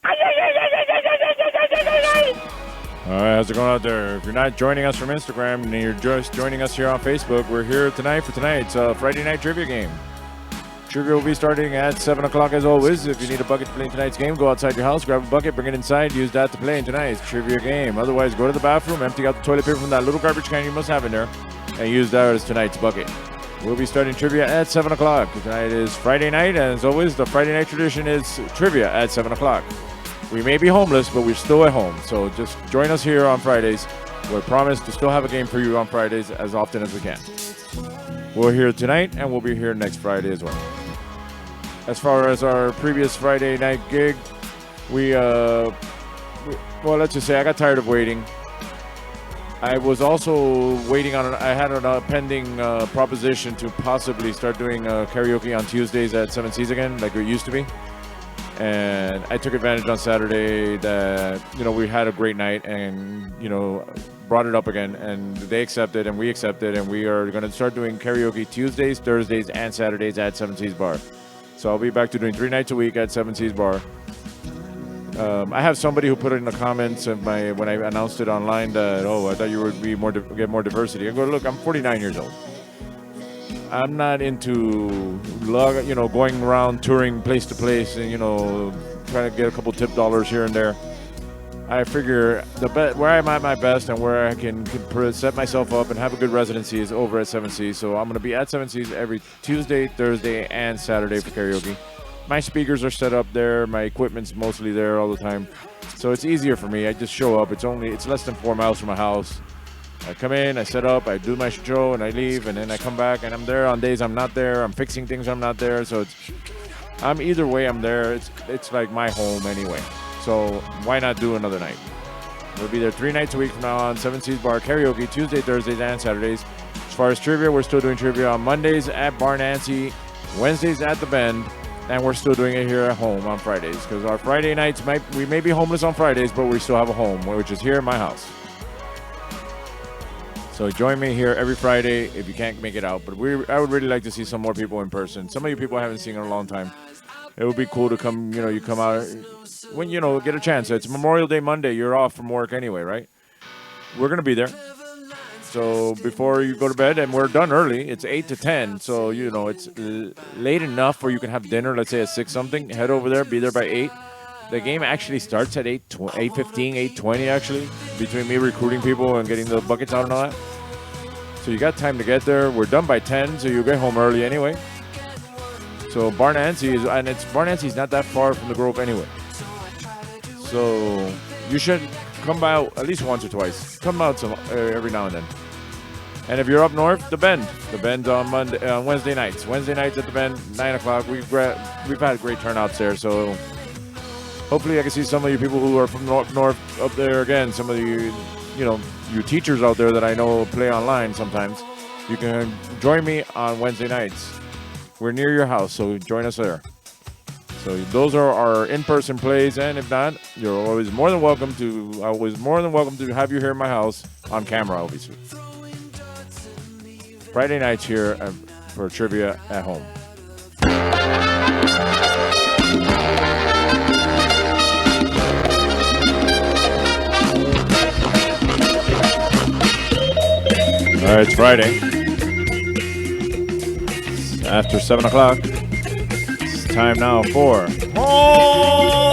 All right, how's it going out there? If you're not joining us from Instagram and you're just joining us here on Facebook, we're here tonight for tonight's Friday night trivia game. Trivia will be starting at 7 o'clock as always. If you need a bucket to play in tonight's game, go outside your house, grab a bucket, bring it inside, use that to play in tonight's trivia game. Otherwise, go to the bathroom, empty out the toilet paper from that little garbage can you must have in there, and use that as tonight's bucket. We'll be starting trivia at 7 o'clock. Tonight is Friday night, and as always, the Friday night tradition is trivia at 7 o'clock. We may be homeless, but we're still at home, so just join us here on Fridays. We promise to still have a game for you on Fridays as often as we can. We're here tonight, and we'll be here next Friday as well. As far as our previous Friday night gig, well, let's just say I got tired of waiting. I was also waiting on, I had a pending proposition to possibly start doing karaoke on Tuesdays at Seven Seas again, like it used to be. And I took advantage on Saturday that, we had a great night and, brought it up again. And they accepted and we accepted. And we are going to start doing karaoke Tuesdays, Thursdays, and Saturdays at Seven Seas Bar. So I'll be back to doing 3 nights a week at Seven Seas Bar. I have somebody who put it in the comments of when I announced it online that, I thought you would be get more diversity. I go, look, I'm 49 years old. I'm not into, going around touring place to place and, trying to get a couple tip dollars here and there. I figure where I'm at my best and where I can set myself up and have a good residency is over at Seven Seas. So I'm going to be at Seven Seas every Tuesday, Thursday, and Saturday for karaoke. My speakers are set up there. My equipment's mostly there all the time. So it's easier for me. I just show up. It's less than 4 miles from my house. I come in, I set up, I do my show, and I leave, and then I come back, and I'm there on days I'm not there. I'm fixing things I'm not there. So I'm either way I'm there. It's like my home anyway. So why not do another night? We'll be there 3 nights a week from now on. Seven Seas Bar karaoke, Tuesday, Thursdays, and Saturdays. As far as trivia, we're still doing trivia on Mondays at Bar Nancy, Wednesdays at The Bend, and we're still doing it here at home on Fridays. Because our Friday nights, we may be homeless on Fridays, but we still have a home, which is here in my house. So join me here every Friday if you can't make it out. But I would really like to see some more people in person. Some of you people I haven't seen in a long time. It would be cool to come, you come out when, get a chance. It's Memorial Day Monday. You're off from work anyway, right? We're going to be there. So before you go to bed, and we're done early. It's 8 to 10. So, it's late enough where you can have dinner, let's say at 6 something. Head over there, be there by 8. The game actually starts at 8:15, 8:20 actually, between me recruiting people and getting the buckets out and all that. So you got time to get there. We're done by 10, so you get home early anyway. So Bar Nancy's not that far from the Grove anyway. So you should come out at least once or twice. Come out every now and then. And if you're up north, The Bend. The Bend's on Wednesday nights. Wednesday nights at The Bend, 9 o'clock. We've had great turnouts there, so hopefully I can see some of you people who are from north up there again. Some of you, you teachers out there that I know play online sometimes. You can join me on Wednesday nights. We're near your house, so join us there. So those are our in-person plays, and if not, you're always more than welcome to have you here in my house on camera, obviously. Friday nights here for trivia at home. All right, it's Friday. It's after 7 o'clock. It's time now for home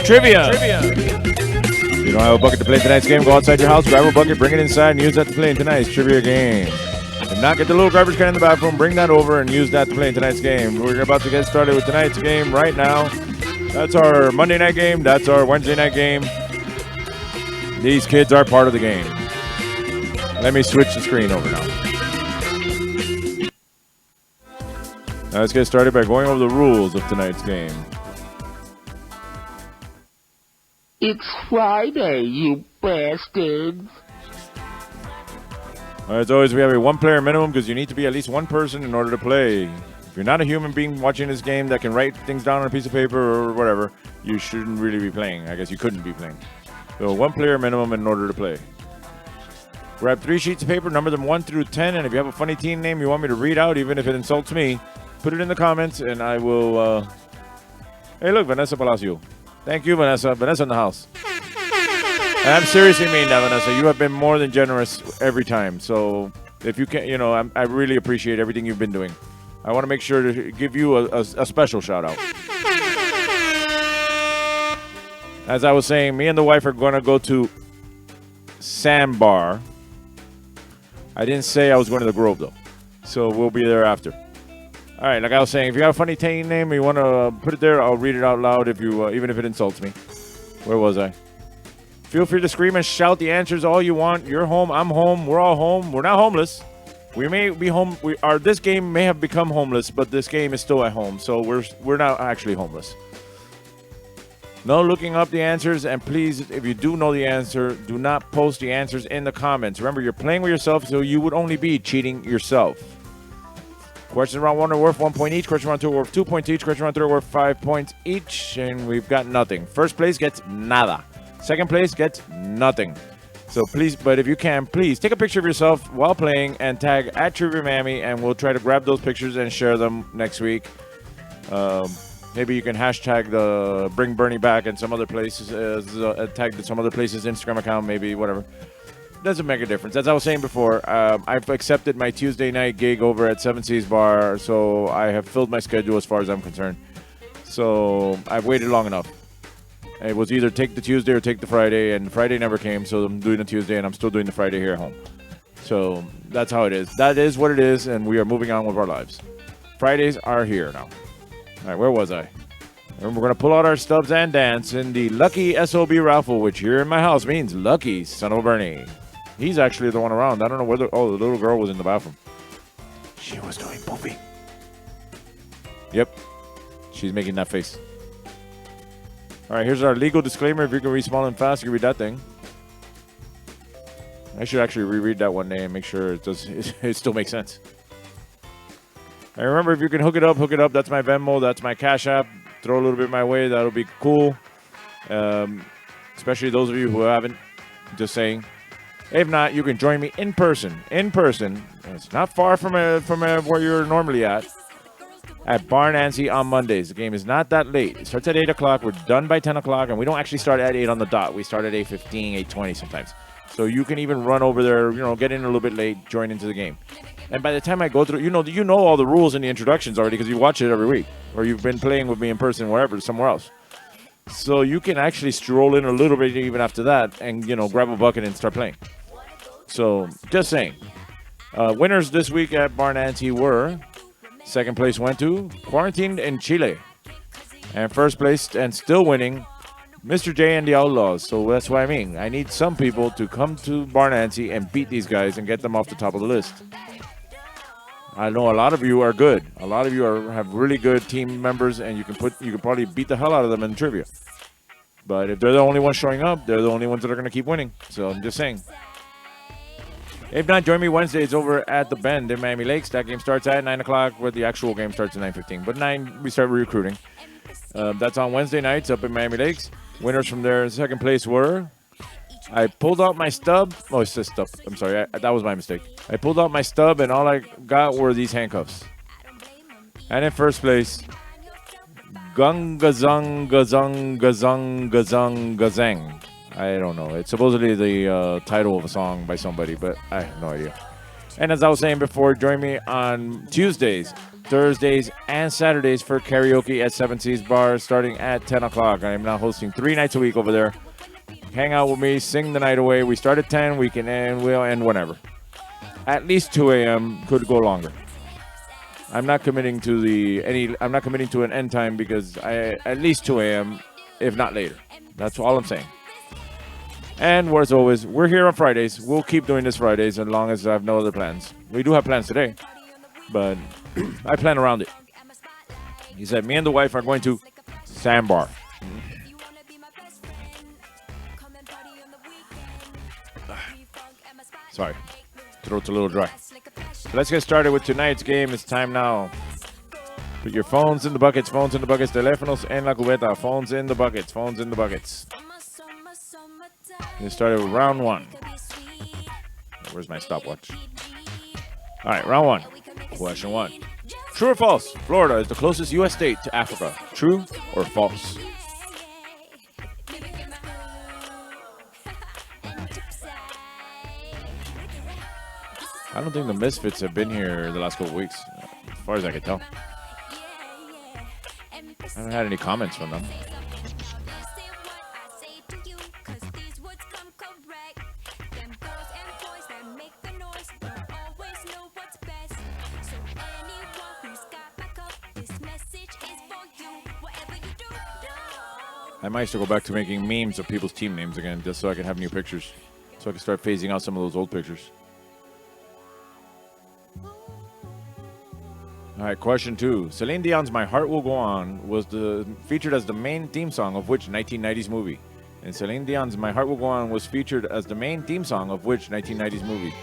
trivia. If you don't have a bucket to play tonight's game, go outside your house, grab a bucket, bring it inside, and use that to play in tonight's trivia game. If not, get the little garbage can in the bathroom, bring that over, and use that to play in tonight's game. We're about to get started with tonight's game right now. That's our Monday night game. That's our Wednesday night game. These kids are part of the game. Let me switch the screen over now. Now let's get started by going over the rules of tonight's game. It's Friday, you bastards. As always, we have a one-player minimum because you need to be at least one person in order to play. If you're not a human being watching this game that can write things down on a piece of paper or whatever, you shouldn't really be playing. I guess you couldn't be playing. So one-player minimum in order to play. Grab 3 sheets of paper, number them 1 through 10, and if you have a funny teen name you want me to read out, even if it insults me, put it in the comments, and I will Hey, look, Vanessa Palacio. Thank you, Vanessa. Vanessa in the house. And I'm seriously mean that, Vanessa. You have been more than generous every time. So if you can, I really appreciate everything you've been doing. I want to make sure to give you a special shout out. As I was saying, me and the wife are going to go to Sandbar. I didn't say I was going to the Grove, though. So we'll be there after. All right, like I was saying, if you got a funny Tane name and you want to put it there, I'll read it out loud if you, even if it insults me. Where was I? Feel free to scream and shout the answers all you want. You're home, I'm home, we're all home. We're not homeless. We may be home. This game may have become homeless, but this game is still at home, so we're not actually homeless. No looking up the answers, and please, if you do know the answer, do not post the answers in the comments. Remember, you're playing with yourself, so you would only be cheating yourself. Questions round 1 are worth 1 point each. Question round 2 are worth 2 points each. Question round 3 are worth 5 points each, and we've got nothing. First place gets nada. Second place gets nothing. So please, but if you can, please take a picture of yourself while playing and tag at Trivia Mammy, and we'll try to grab those pictures and share them next week. Maybe you can hashtag the Bring Bernie Back and some other places, tag some other places' Instagram account, maybe, whatever. Doesn't make a difference. As I was saying before, I've accepted my Tuesday night gig over at Seven Seas Bar, so I have filled my schedule as far as I'm concerned. So I've waited long enough. It was either take the Tuesday or take the Friday, and Friday never came, so I'm doing the Tuesday, and I'm still doing the Friday here at home. So that's how it is. That is what it is, and we are moving on with our lives. Fridays are here now. All right, where was I? And we're going to pull out our stubs and dance in the Lucky SOB raffle, which here in my house means Lucky Son of a Bernie. He's actually the one around. I don't know whether... Oh, the little girl was in the bathroom. She was doing pooping. Yep. She's making that face. All right, here's our legal disclaimer. If you can read small and fast, you can read that thing. I should actually reread that one day and make sure it still makes sense. And remember, if you can hook it up, hook it up. That's my Venmo. That's my Cash App. Throw a little bit my way. That'll be cool. Especially those of you who haven't. Just saying. If not, you can join me in person. In person. It's not far from where you're normally at Bar Nancy on Mondays. The game is not that late. It starts at 8 o'clock. We're done by 10 o'clock. And we don't actually start at 8 on the dot. We start at 8:15, 8:20 sometimes. So you can even run over there, get in a little bit late, join into the game. And by the time I go through, you know all the rules in the introductions already because you watch it every week. Or you've been playing with me in person somewhere else. So you can actually stroll in a little bit even after that and, grab a bucket and start playing. So, just saying. Winners this week at Bar Nancy were... Second place went to Quarantined in Chile. And first place, and still winning, Mr. J and the Outlaws. So that's what I mean. I need some people to come to Bar Nancy and beat these guys and get them off the top of the list. I know a lot of you are good. A lot of you have really good team members, and you can probably beat the hell out of them in trivia. But if they're the only ones showing up, they're the only ones that are going to keep winning. So I'm just saying. If not, join me Wednesdays over at The Bend in Miami Lakes. That game starts at 9 o'clock, where the actual game starts at 9:15. But 9, we start recruiting. That's on Wednesday nights up in Miami Lakes. Winners from there in second place were... I pulled out my stub. Oh, it says stub. I'm sorry. That was my mistake. I pulled out my stub, and all I got were these handcuffs. And in first place, Gunga Zung Gazung Gazung Gazung Gazang. I don't know. It's supposedly the title of a song by somebody, but I have no idea. And as I was saying before, join me on Tuesdays, Thursdays, and Saturdays for karaoke at Seven Seas Bar starting at 10 o'clock. I am now hosting 3 nights a week over there. Hang out with me, sing the night away. We start at 10, we can end, we'll end whenever. At least 2 a.m., could go longer. I'm not committing to I'm not committing to an end time because at least 2 a.m., if not later. That's all I'm saying. And as always, we're here on Fridays. We'll keep doing this Fridays as long as I have no other plans. We do have plans today, but I plan around it. He said, me and the wife are going to Sandbar. Sorry, throat's a little dry. So let's get started with tonight's game. It's time now. Put your phones in the buckets, teléfonos en la cubeta, phones in the buckets. Get started with round 1. Where's my stopwatch? All right, round 1. Question 1. True or false? Florida is the closest U.S. state to Africa. True or false? I don't think the Misfits have been here the last couple weeks, as far as I can tell. I haven't had any comments from them. I might still go back to making memes of people's team names again, just so I can have new pictures. So I can start phasing out some of those old pictures. All right, question 2. Celine Dion's My Heart Will Go On was featured as the main theme song of which 1990s movie? And Celine Dion's My Heart Will Go On was featured as the main theme song of which 1990s movie?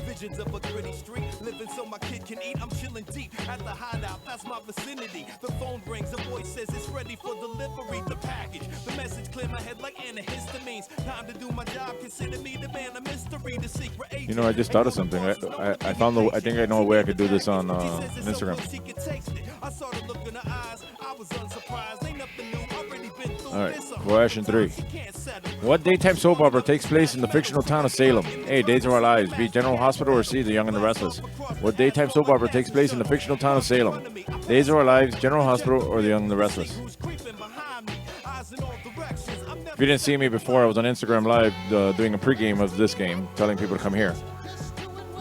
Visions of a gritty street, living so my kid can eat. I'm chilling deep at the hideout, that's my vicinity. The phone rings, a voice says it's ready for delivery. The package, the message clear my head like antihistamines. Time to do my job, consider me the man of mystery, the secret agent. You know, I just thought of something. I found I think I know a way I could do this on Instagram. I saw the look in her eyes, I was unsurprised. Ain't nothing new, already been through. All right, question 3. What daytime soap opera takes place in the fictional town of Salem? A. Days of Our Lives. B. General Hospital. Or C. The Young and the Restless. What daytime soap opera takes place in the fictional town of Salem? Days of Our Lives, General Hospital, or The Young and the Restless? If you didn't see me before, I was on Instagram Live doing a pregame of this game, telling people to come here.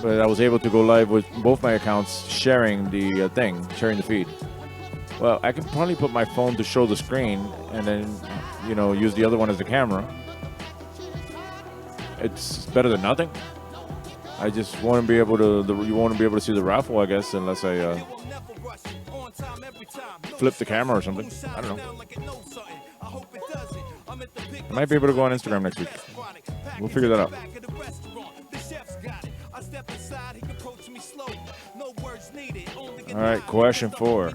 But I was able to go live with both my accounts, sharing the sharing the feed. Well, I could probably put my phone to show the screen and then, you know, use the other one as the camera. It's better than nothing. I just won't be able to. You won't be able to see the raffle, I guess, unless I flip the camera or something. I don't know. I might be able to go on Instagram next week. We'll figure that out. All right, question 4.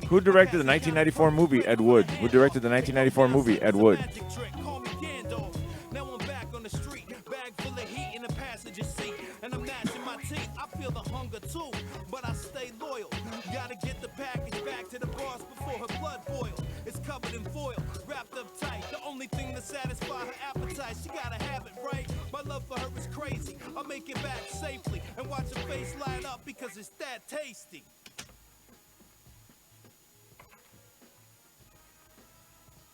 Who directed the 1994 movie Ed Wood? Who directed the 1994 movie Ed Wood? But I stay loyal. Gotta get the package back to the boss before her blood boil. It's covered in foil, wrapped up tight. The only thing to satisfy her appetite, she gotta have it right. My love for her is crazy. I'll make it back safely and watch her face light up because it's that tasty.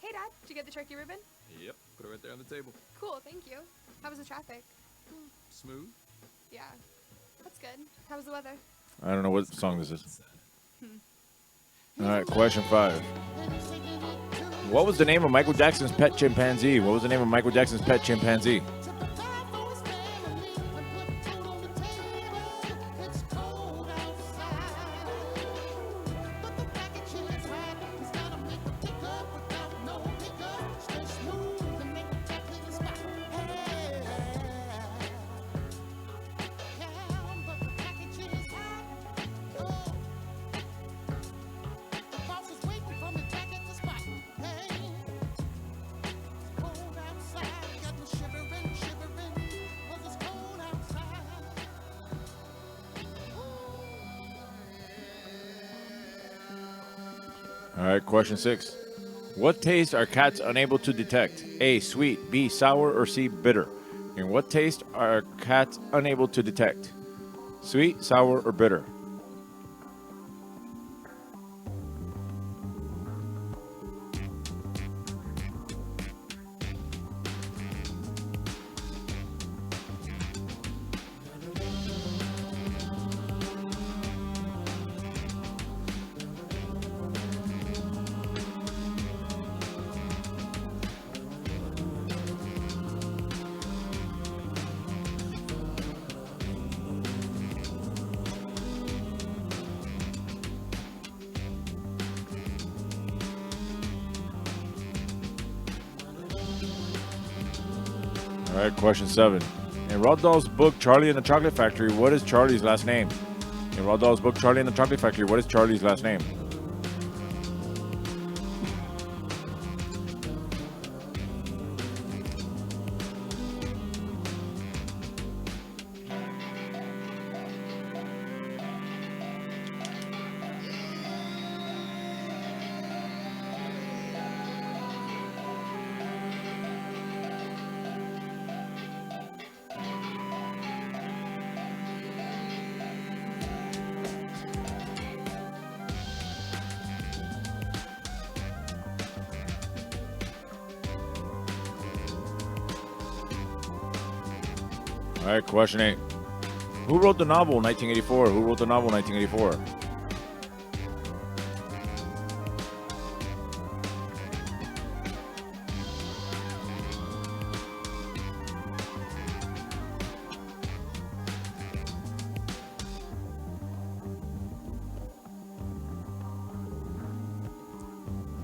Hey, Dad, did you get the turkey ribbon? Yep, put it right there on the table. Cool, thank you. How was the traffic? Smooth. Yeah, that's good. How was the weather? I don't know what song this is. All right, question 5. What was the name of Michael Jackson's pet chimpanzee? What was the name of Michael Jackson's pet chimpanzee? All right, question 6. What taste are cats unable to detect? A, sweet, B, sour, or C, bitter? And what taste are cats unable to detect? Sweet, sour, or bitter? All right, question 7. In Roald Dahl's book, Charlie and the Chocolate Factory, what is Charlie's last name? In Roald Dahl's book, Charlie and the Chocolate Factory, what is Charlie's last name? All right, question 8. Who wrote the novel 1984? Who wrote the novel 1984?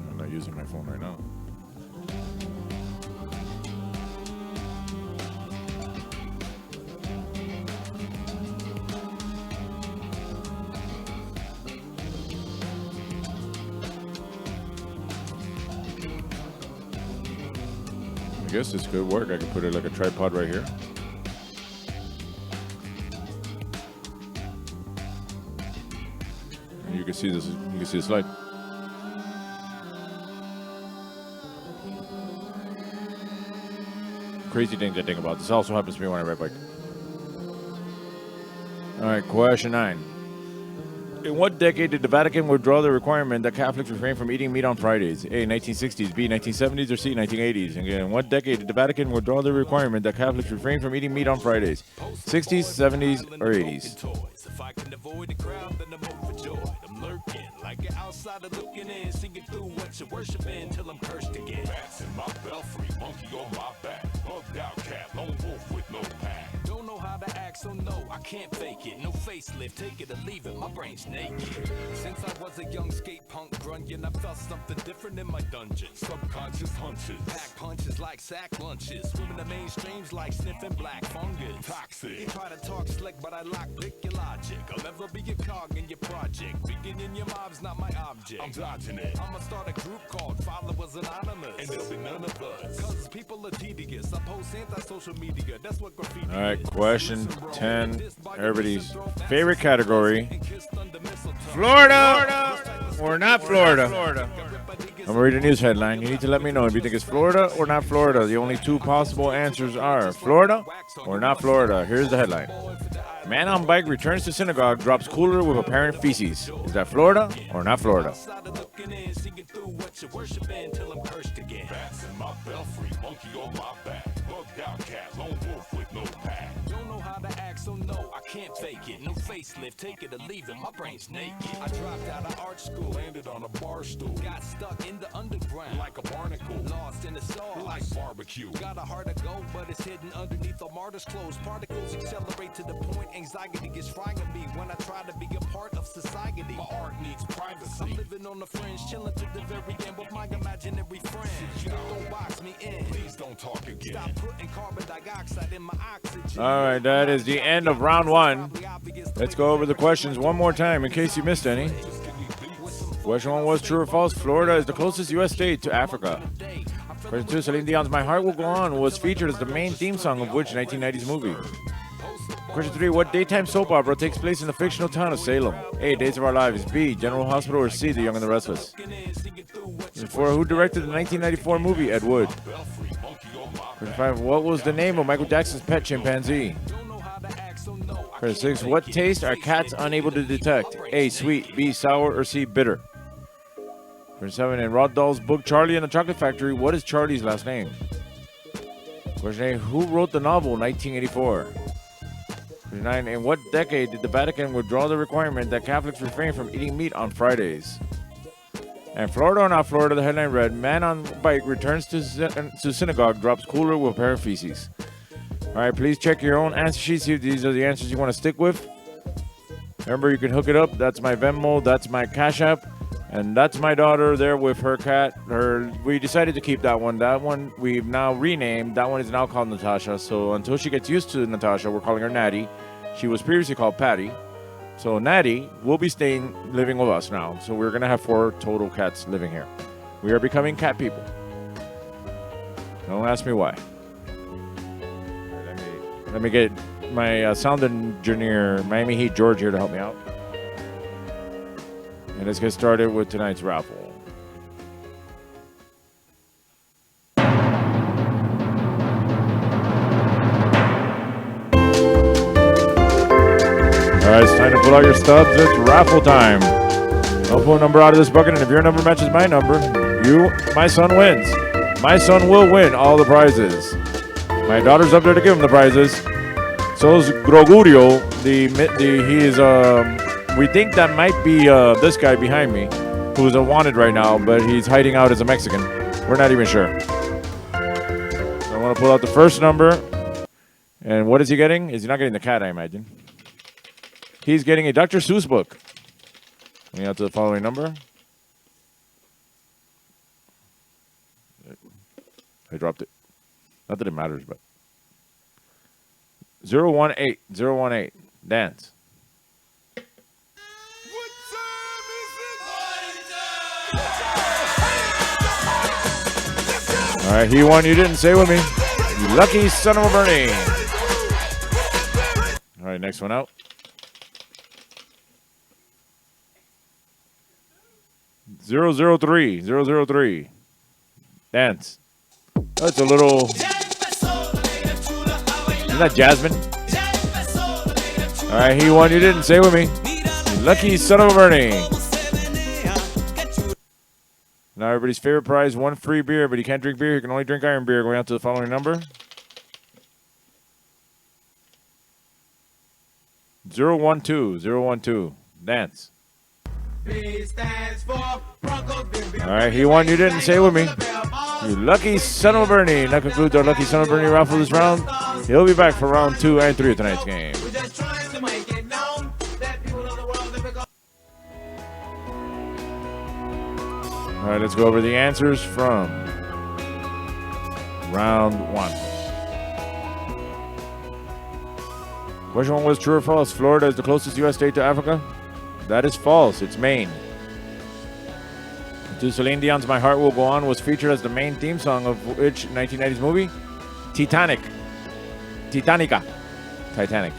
I'm not using my phone right now. I guess this could work. I could put it like a tripod right here. And you can see this. You can see the slide. Crazy things I think about. This also happens to me when I ride bike. All right, question 9. In what decade did the Vatican withdraw the requirement that Catholics refrain from eating meat on Fridays? A, 1960s, B, 1970s, or C, 1980s? Again, in what decade did the Vatican withdraw the requirement that Catholics refrain from eating meat on Fridays? 60s, 70s, or 80s? If I can avoid the crowd, then I'm overjoyed. I'm lurking like an outsider looking in, singing through what you're worshiping till I'm cursed again. Bats in my belfry, monkey on my back, bugged out cat, lone wolf with no pack. Don't know how to act, so no, I can't fake it. No facelift, take it or leave it, my brain's naked. Since I was a young skate punk grunting, I felt something different in my dungeon. Subconscious hunches, Pack punches like sack lunches, swimming the mainstreams like sniffing black fungus. toxic. You try to talk slick, but I lock pick your logic. I'll never be a cog in your project. Beginning your mob's not my object. I'm dodging it, I'ma start a group called Followers Anonymous. and there'll be none of us. Cause people are tedious. I post anti-social media. That's what graffiti All right, is. question 10. Everybody's favorite category. Florida or not Florida? I'm gonna read a news headline. You need to let me know if you think it's Florida or not Florida. The only two possible answers are Florida or not Florida. Here's the headline. Man on bike returns to synagogue, drops cooler with apparent feces. Is that Florida or not Florida? Outside looking in, singing through what you're worshiping till I'm cursed again. Bats in my belfry, monkey on my back, bugged out cat, lone wolf with no pack. Don't know how to act, so no, I can't fake it. No facelift, take it or leave it, my brain's naked. I dropped out of art school, Landed on a bar stool, got stuck in the underground, like a barnacle, lost in the sauce. like barbecue. Got a heart of gold, but it's hidden underneath a martyr's clothes. Particles accelerate to the point anxiety gets frying me when I try to be a part of society. My art needs I'm privacy. living on the fringe, chilling to the very end with my imaginary friends. Don't box me in. Please don't talk again. Stop putting carbon dioxide in my oxygen. All right, that is the end of round 1. Let's go over the questions one more time in case you missed any. Question 1 was true or false. Florida is the closest U.S. state to Africa. Question 2, Celine Dion's My Heart Will Go On was featured as the main theme song of which 1990s movie? Question 3, what daytime soap opera takes place in the fictional town of Salem? A, Days of Our Lives. B, General Hospital. Or C, The Young and the Restless? Question 4, who directed the 1994 movie Ed Wood? Question 5, what was the name of Michael Jackson's pet chimpanzee? Question 6, what taste are cats unable to detect? A, sweet. B, sour. Or C, bitter? Question 7, in Roald Dahl's book Charlie and the Chocolate Factory, what is Charlie's last name? Question 8, who wrote the novel 1984? Question 9, in what decade did the Vatican withdraw the requirement that Catholics refrain from eating meat on Fridays? And Florida or not Florida, the headline read, man on bike returns to synagogue, drops cooler with pair of feces. All right, please check your own answer sheet, see if these are the answers you want to stick with. Remember, you can hook it up. That's my Venmo, that's my Cash App. And that's my daughter there with her cat. We decided to keep that one. That one we've now renamed. That one is now called Natasha. So until she gets used to Natasha, we're calling her Natty. She was previously called Patty. So Natty will be living with us now. So we're going to have 4 total cats living here. We are becoming cat people. Don't ask me why. Let me get my sound engineer, Miami Heat George, here to help me out. And let's get started with tonight's raffle. All right, it's time to pull out your stubs. It's raffle time. I'll pull a number out of this bucket, and if your number matches my number, my son wins. My son will win all the prizes. My daughter's up there to give him the prizes. So is Gregorio. We think that might be this guy behind me, who's a wanted right now, but he's hiding out as a Mexican. We're not even sure. So I want to pull out the first number. And what is he getting? Is he not getting the cat, I imagine? He's getting a Dr. Seuss book. Going out to the following number. I dropped it. Not that it matters, but 018. 018. Dance. All right, he won. You didn't say with me. You lucky son of a Bernie. All right, next one out. 003. 003. Dance. Oh, it's a little. Isn't that Jasmine? All right, he won. You didn't say with me. You lucky son of a Bernie. Now everybody's favorite prize, 1 free beer, but he can't drink beer. He can only drink iron beer. Going out to the following number. 012. 012. Dance. All right, he won. You didn't say with me. You lucky son of a Bernie. That concludes our lucky son of a Bernie raffle this round. He'll be back for round 2 and 3 of tonight's game. All right, let's go over the answers from round 1. Question 1 was true or false. Florida is the closest U.S. state to Africa. That is false. It's Maine. To Celine Dion's My Heart Will Go On was featured as the main theme song of which 1990s movie? Titanica. Titanic.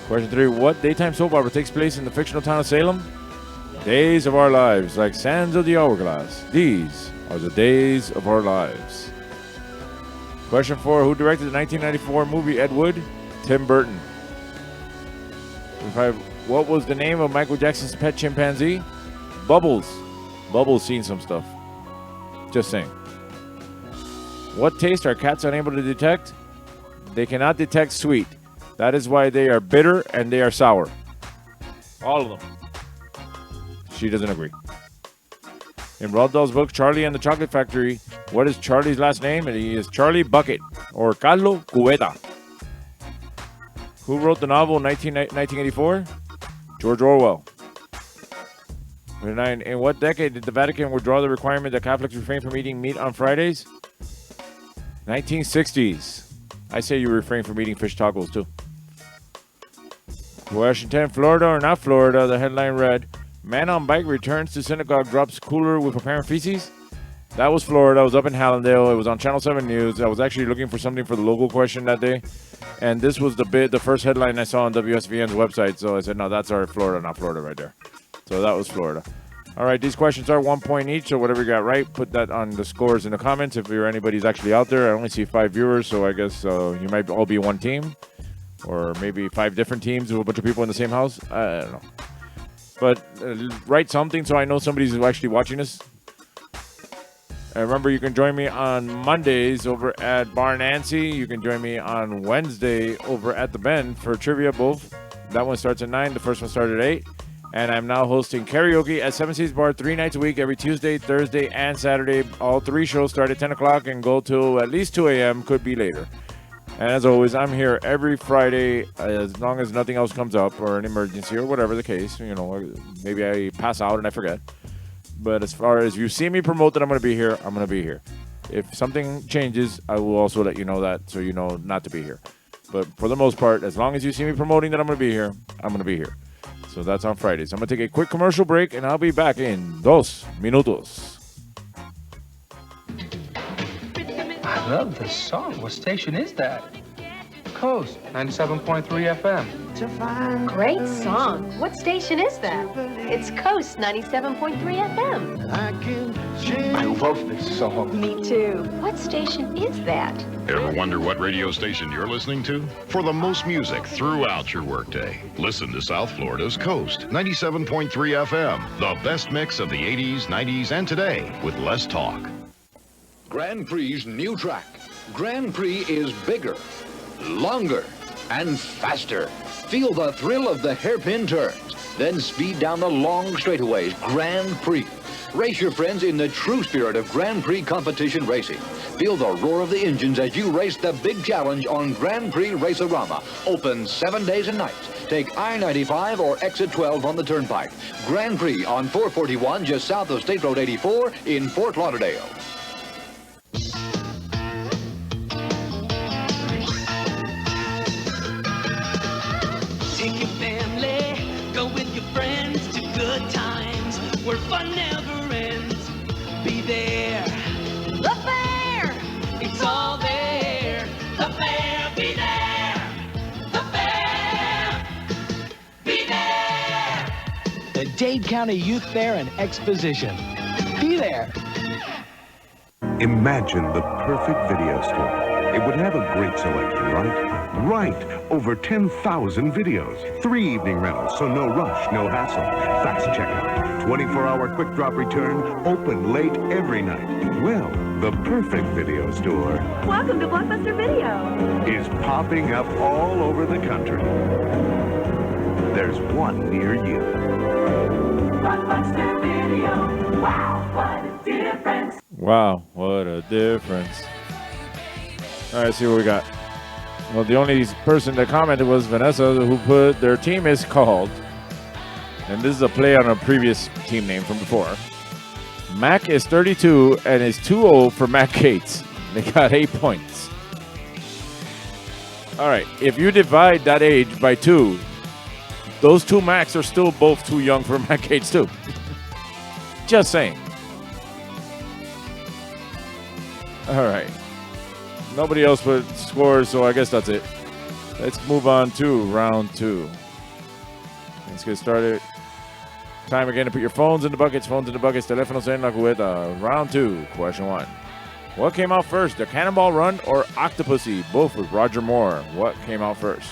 Question 3. What daytime soap opera takes place in the fictional town of Salem? Days of Our Lives, like sands of the hourglass. These are the days of our lives. Question 4. Who directed the 1994 movie Ed Wood? Tim Burton. Question 5. What was the name of Michael Jackson's pet chimpanzee? Bubbles. Bubbles seen some stuff. Just saying. What taste are cats unable to detect? They cannot detect sweet. That is why they are bitter and they are sour. All of them. She doesn't agree. In Roald Dahl's book, Charlie and the Chocolate Factory, what is Charlie's last name? And he is Charlie Bucket, or Carlo Cubeta. Who wrote the novel 1984? George Orwell. 9. In what decade did the Vatican withdraw the requirement that Catholics refrain from eating meat on Fridays? 1960s. I say you refrain from eating fish tacos, too. Question 10. Florida or not Florida? The headline read, Man on bike returns to synagogue, drops cooler with apparent feces. That was Florida. I was up in Hallandale. It was on Channel 7 News. I was actually looking for something for the local question that day. And this was the first headline I saw on WSVN's website. So I said, no, that's our Florida, not Florida right there. So that was Florida. All right, these questions are 1 point each. So whatever you got right, put that on the scores in the comments. If anybody's actually out there, I only see 5 viewers. So I guess you might all be one team. Or maybe 5 different teams with a bunch of people in the same house. I don't know. But write something so I know somebody's actually watching this. And remember, you can join me on Mondays over at Bar Nancy. You can join me on Wednesday over at The Bend for trivia both. That one starts at 9. The first one started at 8. And I'm now hosting karaoke at 7 Seas Bar 3 nights a week, every Tuesday, Thursday, and Saturday. All 3 shows start at 10 o'clock and go till at least 2 a.m., could be later. And as always, I'm here every Friday as long as nothing else comes up or an emergency or whatever the case. You know, maybe I pass out and I forget. But as far as you see me promote that I'm going to be here, I'm going to be here. If something changes, I will also let you know that so you know not to be here. But for the most part, as long as you see me promoting that I'm going to be here, I'm going to be here. So that's on Fridays. I'm going to take a quick commercial break, and I'll be back in 2 minutos. I love this song. What station is that? Coast 97.3 FM. Great song. What station is that? It's Coast 97.3 FM. I love this song. Me too. What station is that? Ever wonder what radio station you're listening to? For the most music throughout your workday, listen to South Florida's Coast 97.3 FM. The best mix of the 80s, 90s, and today with less talk. Grand Prix's new track. Grand Prix is bigger, longer, and faster. Feel the thrill of the hairpin turns. Then speed down the long straightaways. Grand Prix. Race your friends in the true spirit of Grand Prix competition racing. Feel the roar of the engines as you race the big challenge on Grand Prix Race-A-Rama. Open 7 days and nights. Take I-95 or exit 12 on the turnpike. Grand Prix on 441 just south of State Road 84 in Fort Lauderdale. Take your family, go with your friends to good times where fun never ends. Be there. The fair! It's all there. The fair, be there. The fair, be there. The Dade County Youth Fair and Exposition. Be there. Imagine the perfect video store. It would have a great selection, right? Right. Over 10,000 videos. 3 evening rentals, so no rush, no hassle. Fast checkout. 24-hour quick drop return. Open late every night. Well, the perfect video store Welcome to Blockbuster Video. is popping up all over the country. There's one near you. Blockbuster Video. Wow, what a difference. Wow, what a difference. All right, let's see what we got. Well, the only person that commented was Vanessa, who put their team is called, and this is a play on a previous team name from before. Mac is 32 and is too old for Mac Gates. They got 8 points. All right, if you divide that age by 2, those 2 Macs are still both too young for Mac Gates too. Just saying. All right. Nobody else put scores, so I guess that's it. Let's move on to round 2. Let's get started. Time again to put your phones in the buckets. Phones in the buckets. Teléfonos en la cubeta. Round 2. Question 1. What came out first, the Cannonball Run or Octopussy? Both with Roger Moore. What came out first?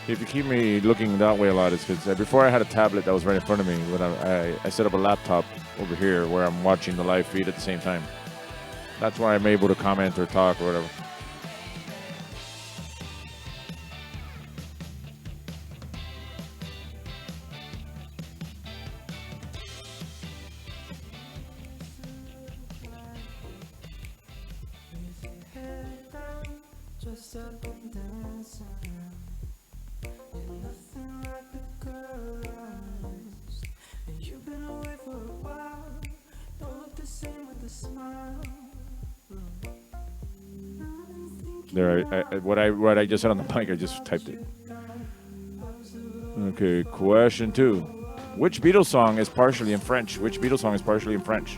If you keep me looking that way a lot, it's because before I had a tablet that was right in front of me, but I set up a laptop over here where I'm watching the live feed at the same time. That's why I'm able to comment or talk or whatever. There, what I just said on the mic, I just typed it. Okay, question 2. Which Beatles song is partially in French? Which Beatles song is partially in French?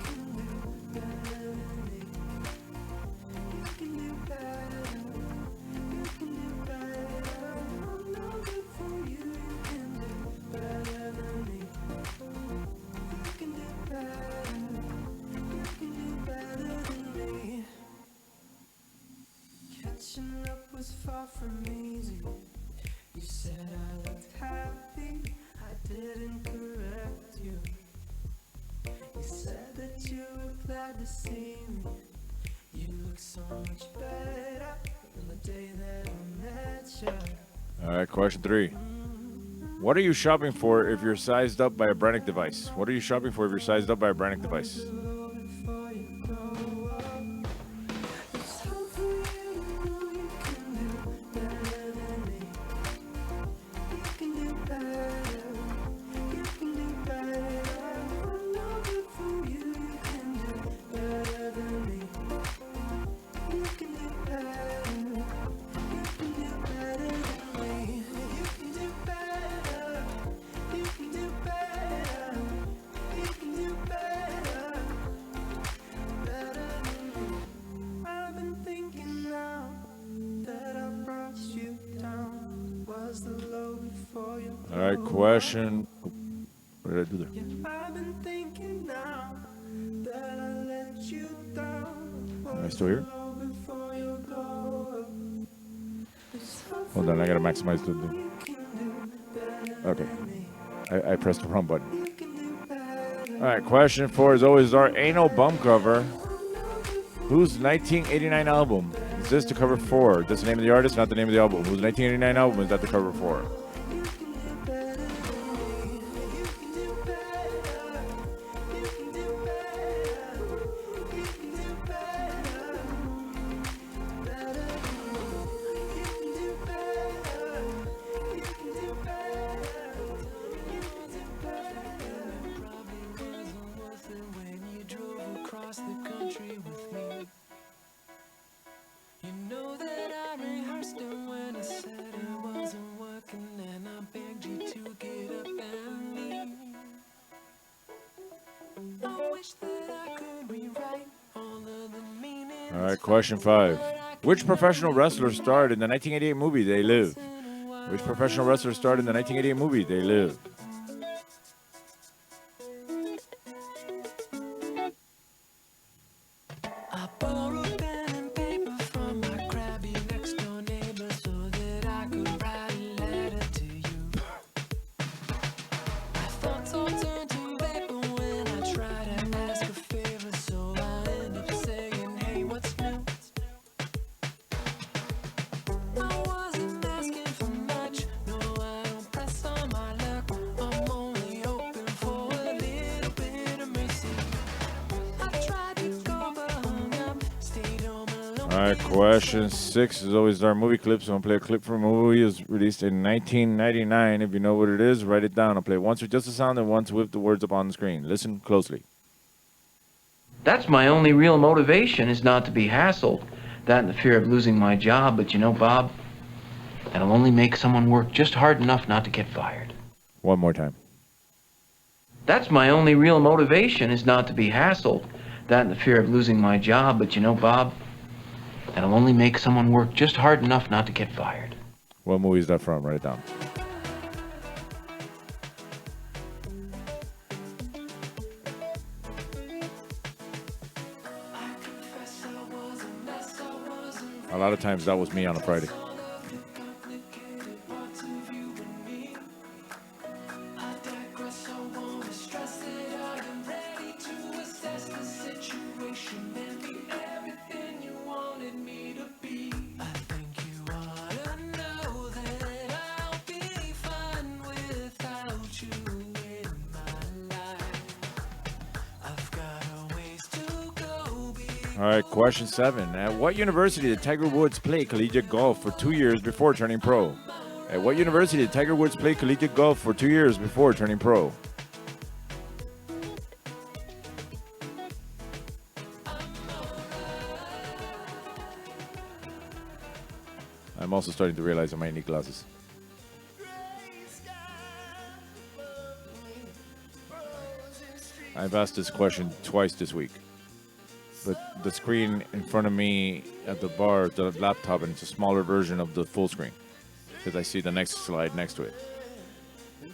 All right, question 3. What are you shopping for if you're sized up by a Brannick device? What are you shopping for if you're sized up by a Brannick device? All right, question. What did I do there? Am I still here? Hold on, I gotta maximize the thing. Okay. I pressed the wrong button. All right, question 4 is always our Anal Bum cover. Whose 1989 album is this the cover for? That's the name of the artist, not the name of the album. Whose 1989 album is that the cover for? All right, question 5. Which professional wrestler starred in the 1988 movie They Live? Which professional wrestler starred in the 1988 movie They Live? All right, question 6 is always our movie clip. So I'm going to play a clip from a movie. It was released in 1999. If you know what it is, write it down. I'll play it once with just the sound and once with the words up on the screen. Listen closely. That's my only real motivation, is not to be hassled. That and the fear of losing my job. But you know, Bob, that'll only make someone work just hard enough not to get fired. One more time. That's my only real motivation, is not to be hassled. That and the fear of losing my job. But you know, Bob, that'll only make someone work just hard enough not to get fired. What movie is that from? Write it down. A lot of times that was me on a Friday. All right, question 7. At what university did Tiger Woods play collegiate golf for 2 years before turning pro? At what university did Tiger Woods play collegiate golf for 2 years before turning pro? I'm also starting to realize I might need glasses. I've asked this question twice this week. But the screen in front of me at the bar, the laptop, and it's a smaller version of the full screen because I see the next slide next to it.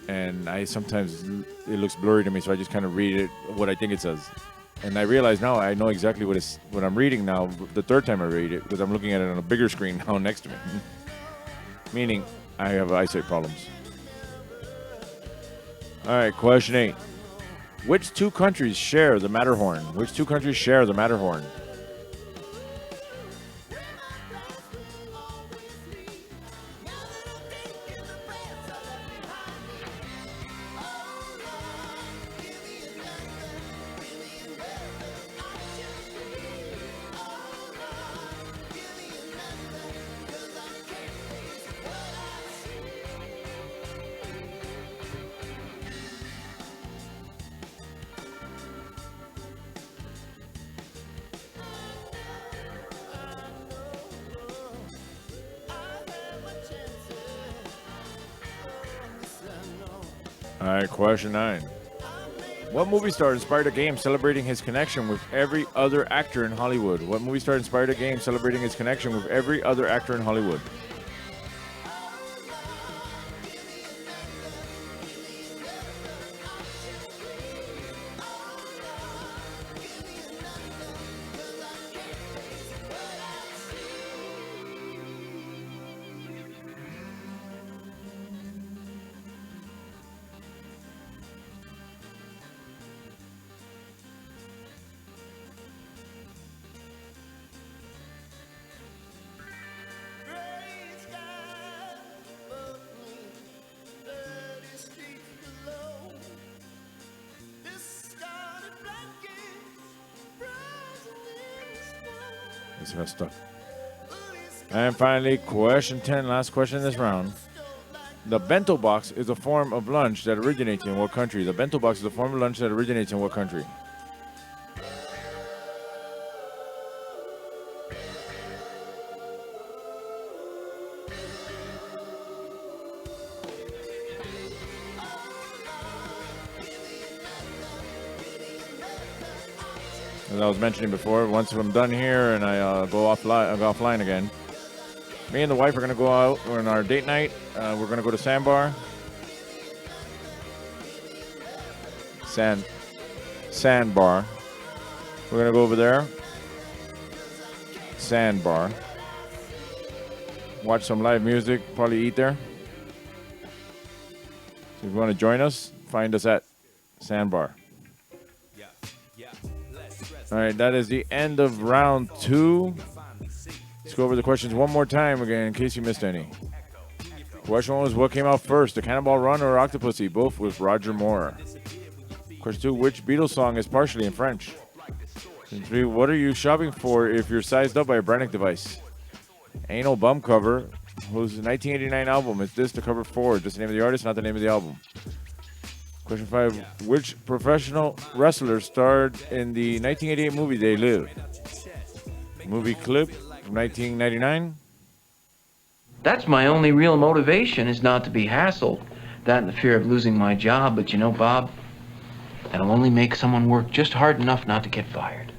And I sometimes, it looks blurry to me, so I just kind of read it, what I think it says. And I realize now I know exactly what I'm reading now, the third time I read it, because I'm looking at it on a bigger screen now next to me. Meaning, I have eyesight problems. All right, question 8. Which two countries share the Matterhorn? Which two countries share the Matterhorn? All right, question 9. What movie star inspired a game celebrating his connection with every other actor in Hollywood? What movie star inspired a game celebrating his connection with every other actor in Hollywood? It's messed up. And finally, question 10, last question in this round. The bento box is a form of lunch that originates in what country? The bento box is a form of lunch that originates in what country? As I was mentioning before, once I'm done here and I go offline again, me and the wife are going to go out on our date night. We're going to go to Sandbar. Sandbar. We're going to go over there. Sandbar. Watch some live music. Probably eat there. So if you want to join us, find us at Sandbar. All right, that is the end of round 2. Let's go over the questions one more time again in case you missed any. Question 1 was what came out first, the Cannonball Run or Octopussy? Both with Roger Moore. Question 2, which Beatles song is partially in French? Question 3, what are you shopping for if you're sized up by a Brannick device? Anal Bum Cover, whose 1989 album is this the cover for? Just the name of the artist, not the name of the album. Question 5, which professional wrestler starred in the 1988 movie They Live? Movie clip from 1999. That's my only real motivation, is not to be hassled. That and the fear of losing my job, but you know, Bob, that'll only make someone work just hard enough not to get fired.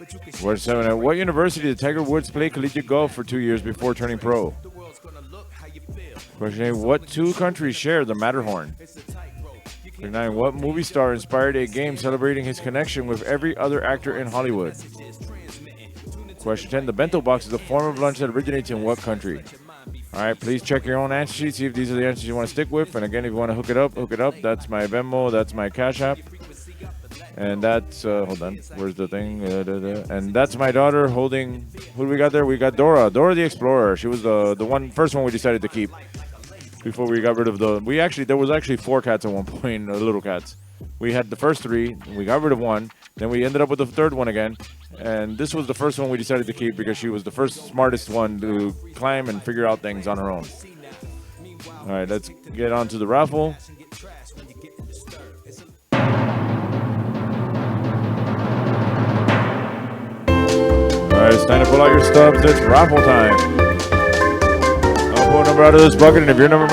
Question 7, at what university did Tiger Woods play collegiate golf for 2 years before turning pro? Question 8, what 2 countries share the Matterhorn? Question 9, what movie star inspired a game celebrating his connection with every other actor in Hollywood? Question 10, the bento box is a form of lunch that originates in what country? All right, please check your own answer sheet, see if these are the answers you want to stick with. And again, if you want to hook it up. That's my Venmo, that's my Cash App. And that's, hold on, where's the thing? And that's my daughter holding, who do we got there? We got Dora the Explorer. She was the first one we decided to keep before we got rid of there was actually 4 cats at one point, little cats. We had the first 3, we got rid of 1, then we ended up with the 3rd one again. And this was the first one we decided to keep because she was the first smartest one to climb and figure out things on her own. All right, let's get on to the raffle. All right, it's time to pull out your stubs. It's raffle time. I'll pull a number out of this bucket, and if your number,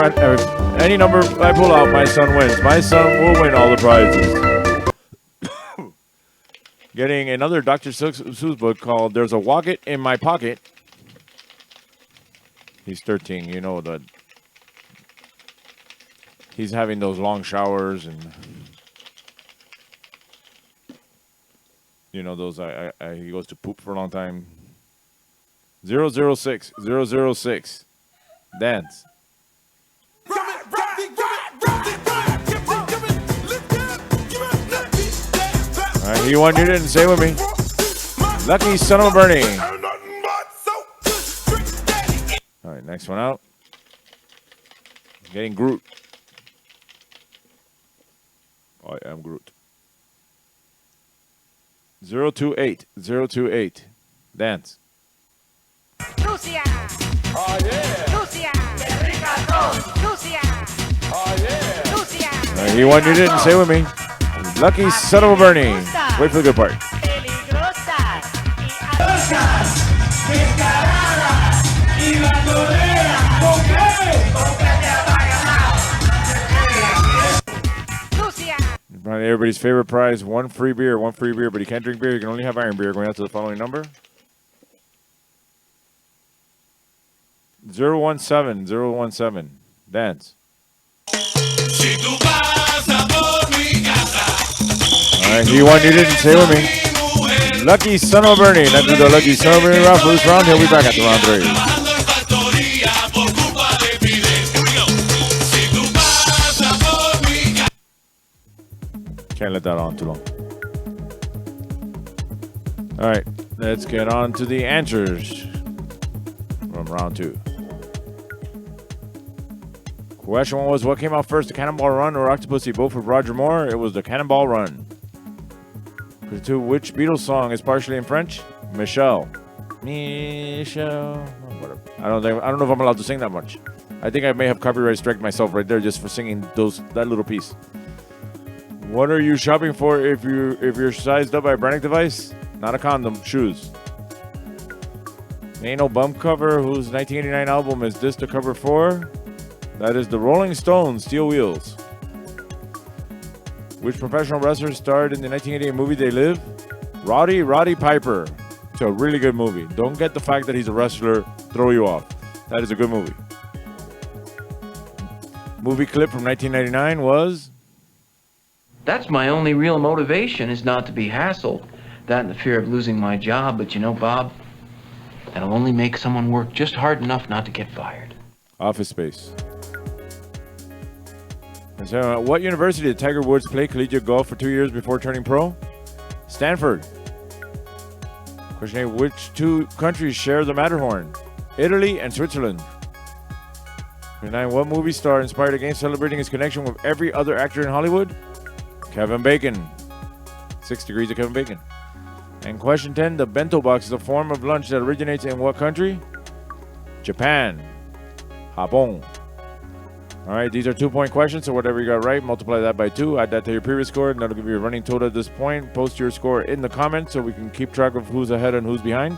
any number I pull out, my son wins. My son will win all the prizes. Getting another Dr. Seuss book called There's a Wocket in My Pocket. He's 13, you know that. He's having those long showers and, you know, those, he goes to poop for a long time. 006, 006, dance. All right, you didn't say with me. Lucky son of a Bernie. All right, next one out. Getting Groot. I am Groot. 028, 028, dance. Lucia. Oh yeah. Lucia. Lucia. Oh yeah. Lucia. All right, you didn't say with me. Lucky son of a Bernie. Wait for the good part. Probably everybody's favorite prize, one free beer, but you can't drink beer. You can only have iron beer. Going out to the following number. 017, 017. Dance. Alright, you didn't say with me. Lucky son of a Bernie. Let's do the Lucky son of a Bernie raffle this round. He'll be back at the round 3. Can't let that on too long. Alright, let's get on to the answers from round 2. Question 1 was, what came out first, the Cannonball Run or Octopussy? Both with Roger Moore. It was the Cannonball Run. Question 2, which Beatles song is partially in French? Michelle. Michelle. Whatever. I don't know if I'm allowed to sing that much. I think I may have copyright struck myself right there just for singing that little piece. What are you shopping for if you're sized up by a branding device? Not a condom, shoes. Ain't No Bum cover, whose 1989 album is this the cover for? That is the Rolling Stones, Steel Wheels. Which professional wrestler starred in the 1988 movie They Live? Roddy Piper. It's a really good movie. Don't get the fact that he's a wrestler throw you off. That is a good movie. Movie clip from 1999 was... That's my only real motivation, is not to be hassled. That and the fear of losing my job, but you know, Bob, that'll only make someone work just hard enough not to get fired. Office Space. And so, at what university did Tiger Woods play collegiate golf for 2 years before turning pro? Stanford. Question 8. Which two countries share the Matterhorn? Italy and Switzerland. Question 9. What movie star inspired a game celebrating his connection with every other actor in Hollywood? Kevin Bacon. 6 Degrees of Kevin Bacon. And question 10. The bento box is a form of lunch that originates in what country? Japan. Japón. All right, these are 2-point questions, so whatever you got right, multiply that by 2, add that to your previous score, and that'll give you a running total at this point. Post your score in the comments so we can keep track of who's ahead and who's behind.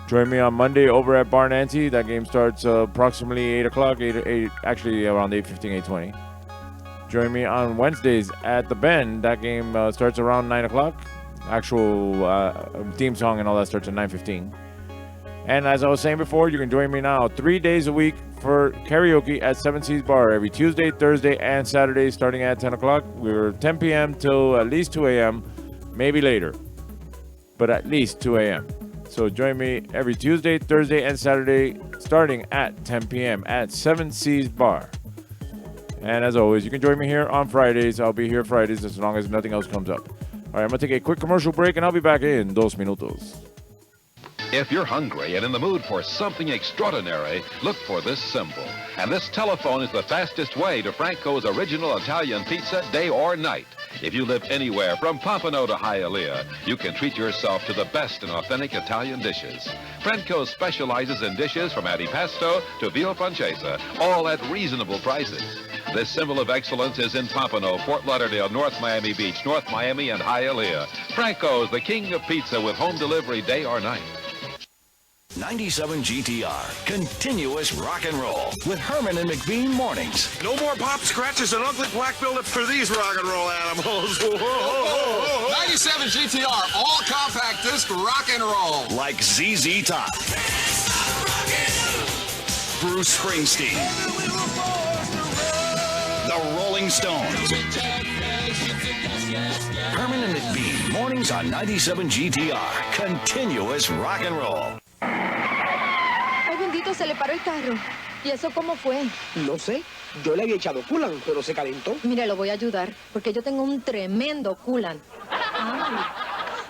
Join me on Monday over at Bar Nancy. That game starts approximately 8 o'clock, actually around 8:15, 8:20. Join me on Wednesdays at The Bend. That game starts around 9 o'clock. Actual theme song and all that starts at 9:15. And as I was saying before, you can join me now 3 days a week for karaoke at 7 Seas Bar every Tuesday, Thursday, and Saturday starting at 10 o'clock. We're 10 p.m. till at least 2 a.m., maybe later, but at least 2 a.m. So join me every Tuesday, Thursday, and Saturday starting at 10 p.m. at 7 Seas Bar. And as always, you can join me here on Fridays. I'll be here Fridays as long as nothing else comes up. All right, I'm going to take a quick commercial break, and I'll be back in 2 minutos. If you're hungry and in the mood for something extraordinary, look for this symbol. And this telephone is the fastest way to Franco's original Italian pizza, day or night. If you live anywhere from Pompano to Hialeah, you can treat yourself to the best in authentic Italian dishes. Franco specializes in dishes from antipasto to veal pancetta, all at reasonable prices. This symbol of excellence is in Pompano, Fort Lauderdale, North Miami Beach, North Miami, and Hialeah. Franco's, the king of pizza with home delivery day or night. 97 GTR, continuous rock and roll with Herman and McBean mornings. No more pop scratches and ugly black buildup for these rock and roll animals. 97 GTR, all compact disc rock and roll. Like ZZ Top, Bruce Springsteen, the Rolling Stones. Herman and McBean, mornings on 97 GTR, continuous rock and roll. Ay, bendito, se le paró el carro. ¿Y eso cómo fue? No sé. Yo le había echado coolant, pero se calentó. Mire, lo voy a ayudar, porque yo tengo un tremendo coolant. Amali.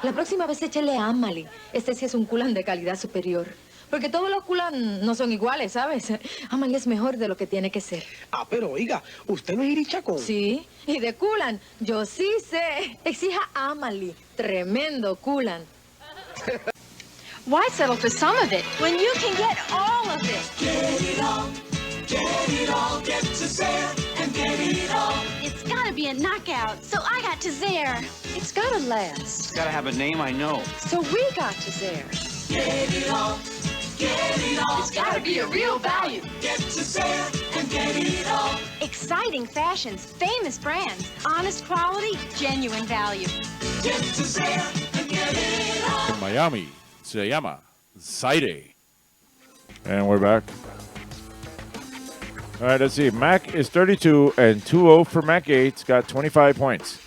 La próxima vez échele Amali. Este sí es un coolant de calidad superior. Porque todos los coolant no son iguales, ¿sabes? Amali es mejor de lo que tiene que ser. Ah, pero oiga, ¿usted no es irichacón? Sí, y de coolant, yo sí sé. Exija Amali. Tremendo coolant. Why settle for some of it when you can get all of it? Get it all, get to Zare and get it all. It's gotta be a knockout, so I got to Zare. It's gotta last. It's gotta have a name I know. So we got to Zare. Get it all, It's gotta be a real value. get to Zare and get it all. Exciting fashions, famous brands, honest quality, genuine value. Get to Zare and get it all. In Miami, se llama Zaire. And we're back. All right, let's see. Mac is 32 and 2-0 for Mac Gates. Got 25 points.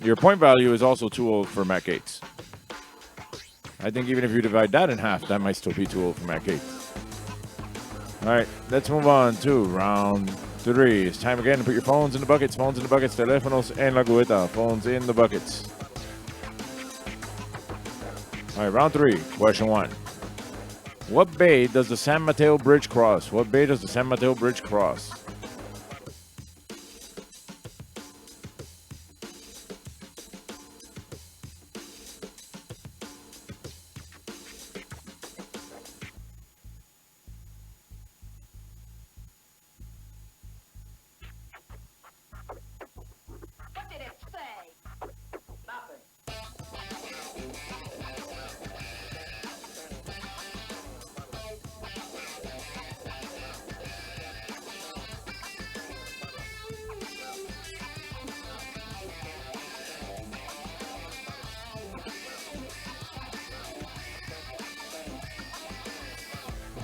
Your point value is also 2-0 for Mac Gates. I think even if you divide that in half, that might still be 2-0 for Mac Gates. All right, let's move on to round 3. It's time again to put your phones in the buckets. Phones in the buckets. Teléfonos en la cubeta. Phones in the buckets. All right, round 3. Question 1. What bay does the San Mateo Bridge cross? What bay does the San Mateo Bridge cross?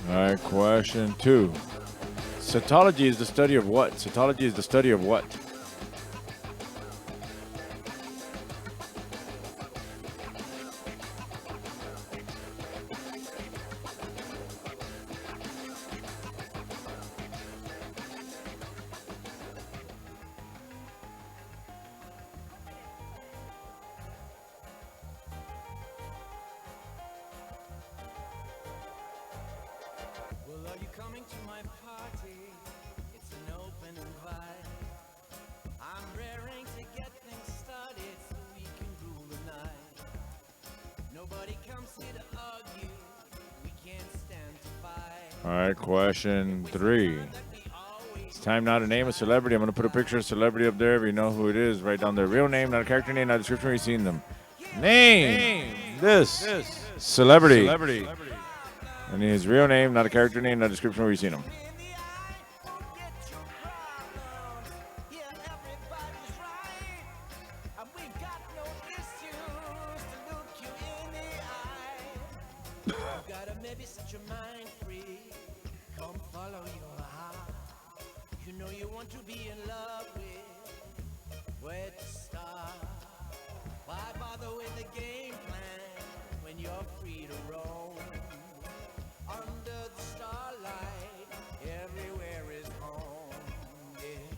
All right, question 2. Cytology is the study of what? Cytology is the study of what? Well, are you coming to my party? It's an open invite. I'm raring to get things started so we can rule the night. Nobody comes here to argue. We can't stand to fight. All right, question 3. It's time now to name a celebrity. I'm going to put a picture of a celebrity up there. If you know who it is, write down their real name, not a character name, not a description where you've seen them. Name this celebrity. And his real name, not a character name, not a description where you've seen him. Gotta maybe set your mind free. Come follow your heart. You know you want to be in love with. Where to start? Why bother with the game plan when you're free to roam? Under the starlight, everywhere is home. Yeah.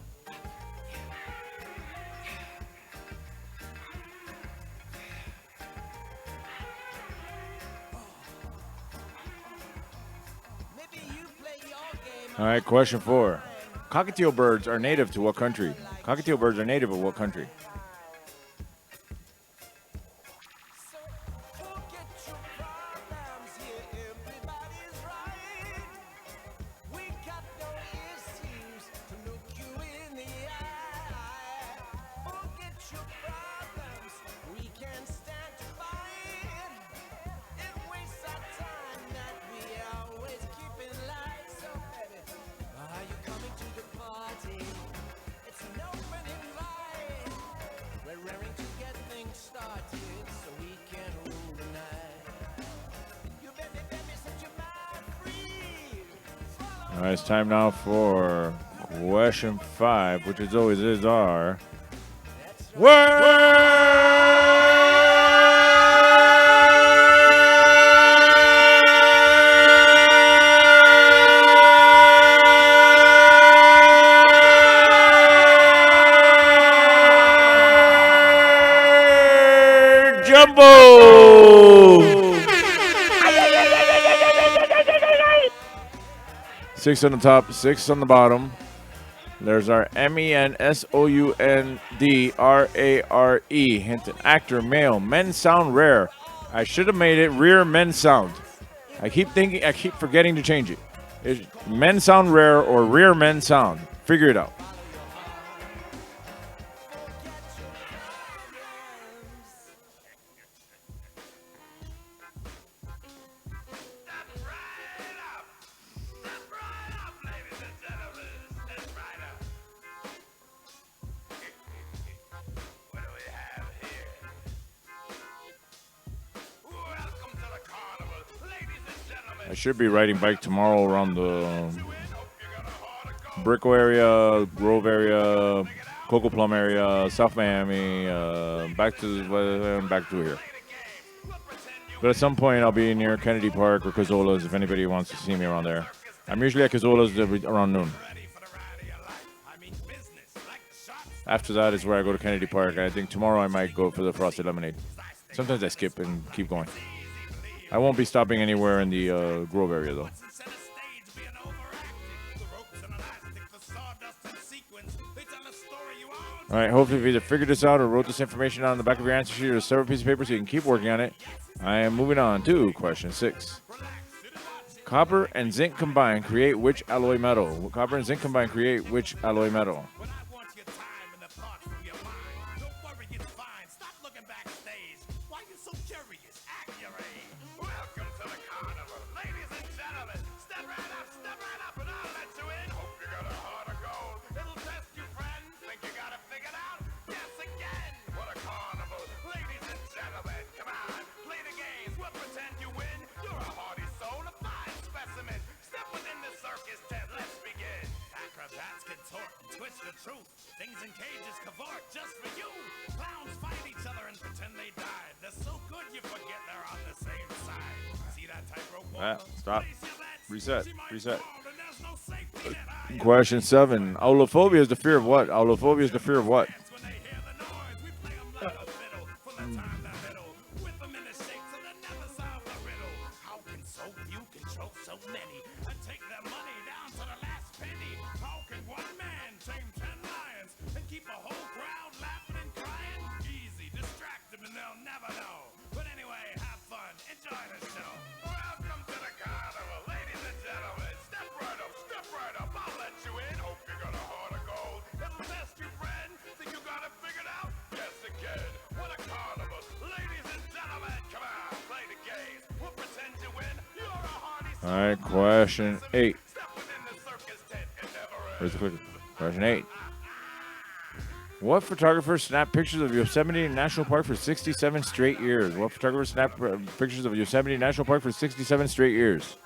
All right, question 4. Cockatiel birds are native to what country? Cockatiel birds are native of what country? All right, it's time now for question 5, which as always is our Jumbo! 6 on the top, 6 on the bottom. There's our MENSOUNDRARE. Hinton, actor, male, men sound rare. I should have made it rear men sound. I keep forgetting to change it. It's men sound rare or rear men sound. Figure it out. I should be riding bike tomorrow around the Brickell area, Grove area, Coco Plum area, South Miami, back to here. But at some point I'll be near Kennedy Park or Cazola's if anybody wants to see me around there. I'm usually at Cazola's around noon. After that is where I go to Kennedy Park. I think tomorrow I might go for the Frosted Lemonade. Sometimes I skip and keep going. I won't be stopping anywhere in the Grove area, though. All right, hopefully you've either figured this out or wrote this information on the back of your answer sheet or several pieces of paper so you can keep working on it. I am moving on to question 6. Copper and zinc combined create which alloy metal? Copper and zinc combined create which alloy metal? Stop. Reset. Question 7. Aulophobia is the fear of what? Aulophobia is the fear of what? All right, question 8. Where's the clicker? Question 8. What photographer snapped pictures of Yosemite National Park for 67 straight years? What photographer snapped pictures of Yosemite National Park for 67 straight years?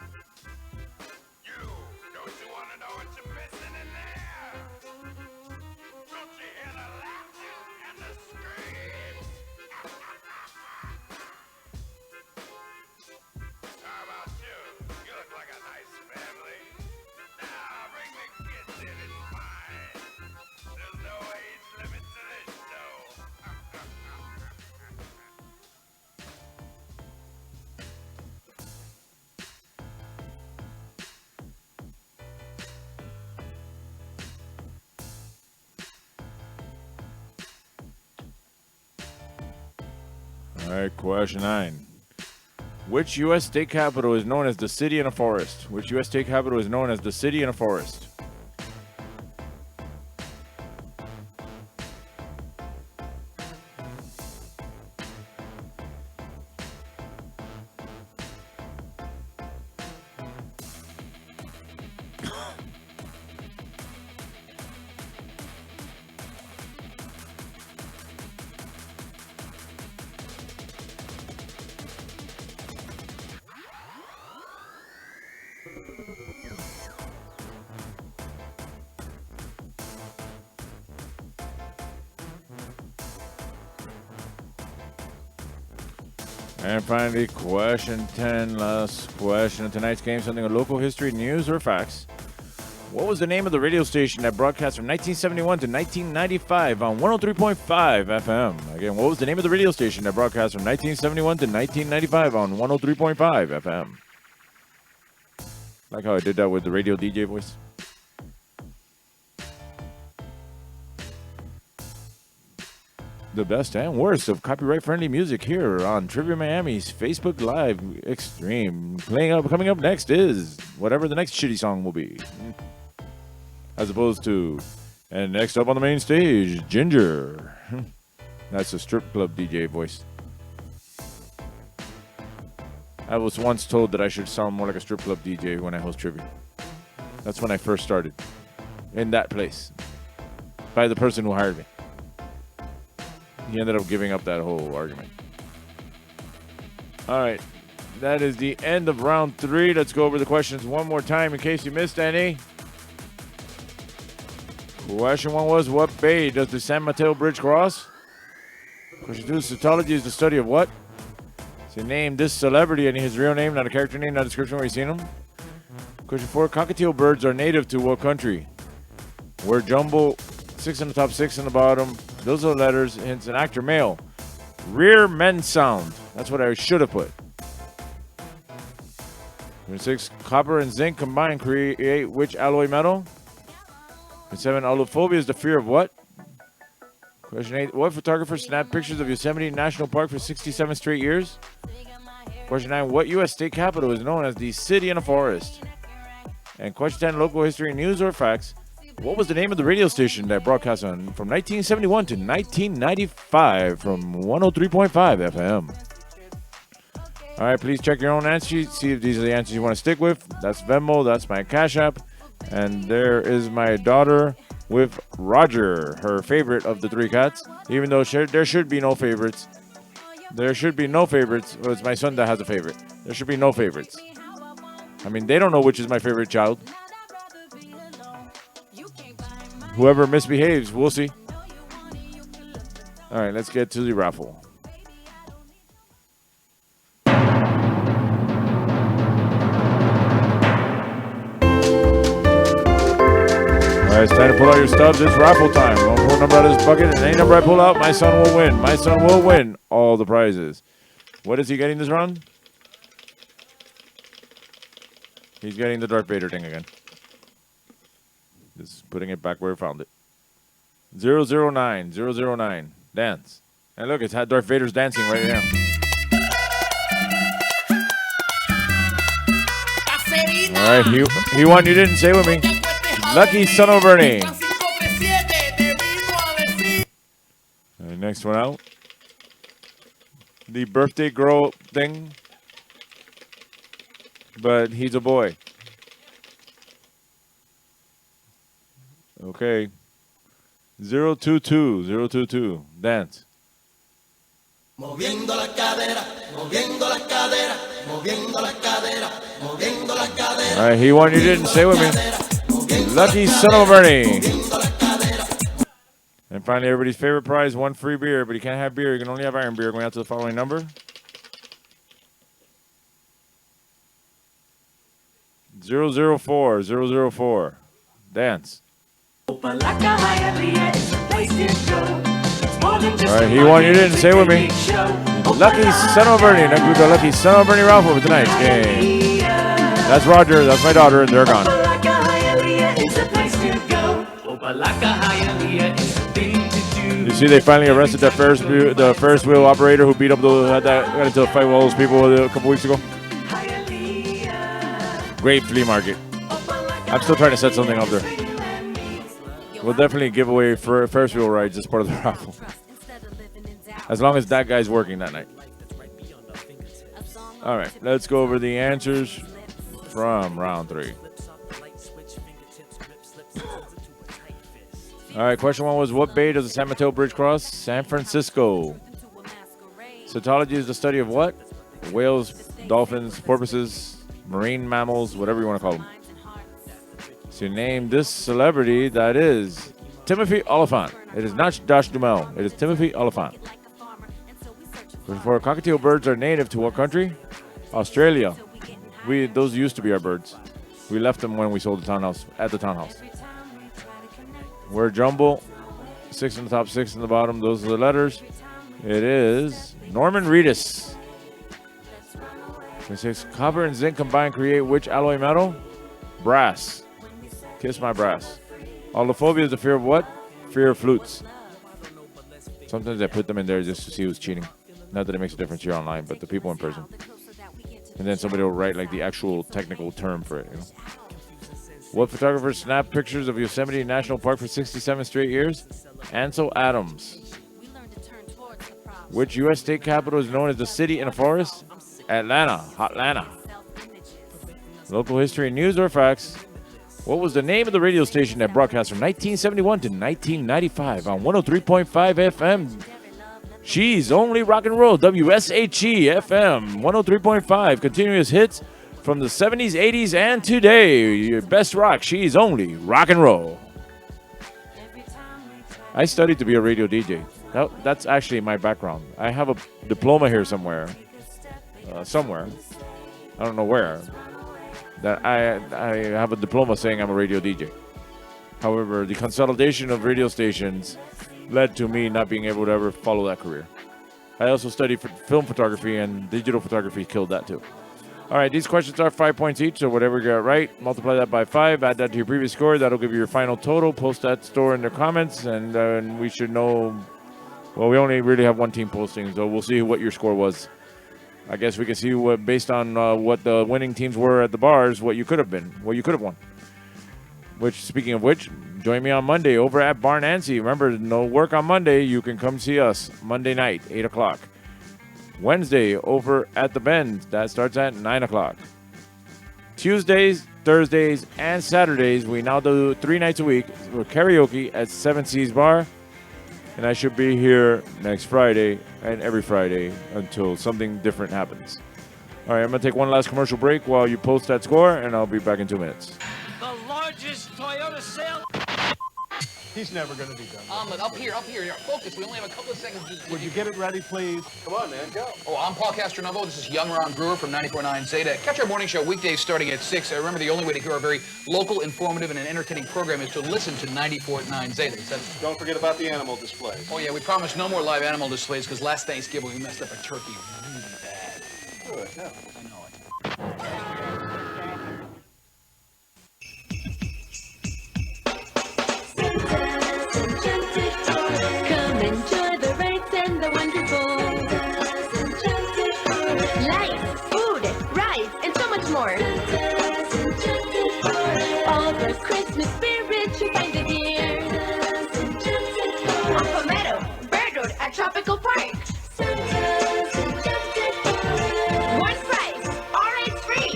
All right, question 9. Which U.S. state capital is known as the city in a forest? Which U.S. state capital is known as the city in a forest? And finally, question 10, last question of tonight's game, something of local history, news, or facts. What was the name of the radio station that broadcast from 1971 to 1995 on 103.5 FM? Again, what was the name of the radio station that broadcast from 1971 to 1995 on 103.5 FM? Like how I did that with the radio DJ voice. The best and worst of copyright-friendly music here on Trivia Miami's Facebook Live Extreme. Coming up next is whatever the next shitty song will be. As opposed to, and next up on the main stage, Ginger. That's a strip club DJ voice. I was once told that I should sound more like a strip club DJ when I host trivia. That's when I first started. In that place. By the person who hired me. He ended up giving up that whole argument. All right. That is the end of round 3. Let's go over the questions one more time in case you missed any. Question 1 was, what bay does the San Mateo Bridge cross? Question 2, cetology is the study of what? So name this celebrity and his real name, not a character name, not a description where you've seen him. Question 4, cockatiel birds are native to what country? Word jumble, 6 on the top, 6 on the bottom. Those are the letters, hence an actor, male. Rear men sound. That's what I should have put. Question 6, copper and zinc combined create which alloy metal? Question 7, aulophobia is the fear of what? Question 8, what photographer snapped pictures of Yosemite National Park for 67 straight years? Question 9, what U.S. state capital is known as the city in a forest? And question 10, local history, news, or facts. What was the name of the radio station that broadcast on from 1971 to 1995 from 103.5 FM? All right, please check your own answer sheet. See if these are the answers you want to stick with. That's Venmo. That's my Cash App. And there is my daughter with Roger, her favorite of the 3 cats. Even though there should be no favorites. There should be no favorites. Well, it's my son that has a favorite. There should be no favorites. I mean, they don't know which is my favorite child. Whoever misbehaves, we'll see. All right, let's get to the raffle. it's time to pull out your stubs. It's raffle time. I'll pull a number out of this bucket, and any number I pull out, my son will win. My son will win all the prizes. What is he getting this round? He's getting the Darth Vader thing again. Just putting it back where he found it. 009, 009. Dance. And look, it's had Darth Vader's dancing right now. All right, he won. You didn't say with me. Lucky son of Bernie. All right, next one out. The birthday girl thing. But he's a boy. Okay. 022, 022. Dance. Moviendo la cadera, moviendo la cadera, moviendo la cadera, moviendo la cadera. All right, he won. You didn't say with me. Lucky son of a Bernie. And finally, everybody's favorite prize, one free beer. But you can't have beer. You can only have iron beer. Going out to the following number. 004, 004. Dance. All right, he won. You didn't say with me. Lucky son of Bernie. Now we got Lucky son of Bernie Ralph for tonight's game. That's Roger. That's my daughter, and they're gone. You see, they finally arrested that the Ferris wheel operator who beat up got into a fight with all those people a couple weeks ago. Great flea market. I'm still trying to set something up there. We'll definitely give away for Ferris wheel rides as part of the raffle. As long as that guy's working that night. All right, let's go over the answers from round 3. All right, question 1 was, what bay does the San Mateo Bridge cross? San Francisco. Cetology is the study of what? Whales, dolphins, porpoises, marine mammals, whatever you want to call them. So name this celebrity. That is Timothy Oliphant. It is not Josh Duhamel. It is Timothy Oliphant. Before cockatiel birds are native to what country? Australia. Those used to be our birds. We left them when we sold the townhouse at the townhouse. We're jumble. 6 in the top, 6 in the bottom. Those are the letters. It is Norman Reedus. It says copper and zinc combined create which alloy metal? Brass. Kiss my brass. Allophobia is the fear of what? Fear of flutes. Sometimes I put them in there just to see who's cheating. Not that it makes a difference here online, but the people in person. And then somebody will write like the actual technical term for it. You know? What photographer snapped pictures of Yosemite National Park for 67 straight years? Ansel Adams. Which U.S. state capital is known as the city in a forest? Atlanta. Hotlanta. Local history, news, or facts. What was the name of the radio station that broadcast from 1971 to 1995 on 103.5 FM? She's only rock and roll. WSHE FM 103.5. Continuous hits from the 70s, 80s, and today. Your best rock. She's only rock and roll. I studied to be a radio DJ. That's actually my background. I have a diploma here somewhere. Somewhere. I don't know where. That I have a diploma saying I'm a radio DJ. However, the consolidation of radio stations led to me not being able to ever follow that career. I also studied film photography, and digital photography killed that too. All right, these questions are 5 points each, so whatever you got right, multiply that by 5, add that to your previous score. That'll give you your final total. Post that score in the comments, and we should know. Well, we only really have one team posting, so we'll see what your score was. I guess we can see what, based on what the winning teams were at the bars, what you could have been, what you could have won. Which, speaking of which, join me on Monday over at Bar Nancy. Remember, no work on Monday. You can come see us Monday night, 8 o'clock. Wednesday over at the Bend. That starts at 9 o'clock. Tuesdays, Thursdays, and Saturdays, we now do 3 nights a week for karaoke at 7 Seas Bar. And I should be here next Friday and every Friday until something different happens. All right, I'm going to take one last commercial break while you post that score, and I'll be back in 2 minutes. The largest Toyota sale. He's never going to be done. Omelet, up here. Focus, we only have a couple of seconds. Would you get it ready, please? Come on, man, go. Oh, I'm Paul Castronovo. This is Young Ron Brewer from 94.9 Zeta. Catch our morning show weekdays starting at 6. Remember, the only way to hear our very local, informative, and an entertaining program is to listen to 94.9 Zeta. Don't forget about the animal display. Oh, yeah, we promise no more live animal displays because last Thanksgiving we messed up a turkey really bad. Good, yeah. I know it. Come enjoy the rides and the wonderful. Lights, food, rides, and so much more. All the Christmas spirit you find it here. On Palmetto, Bird Road at Tropical Park. One price, all rides free.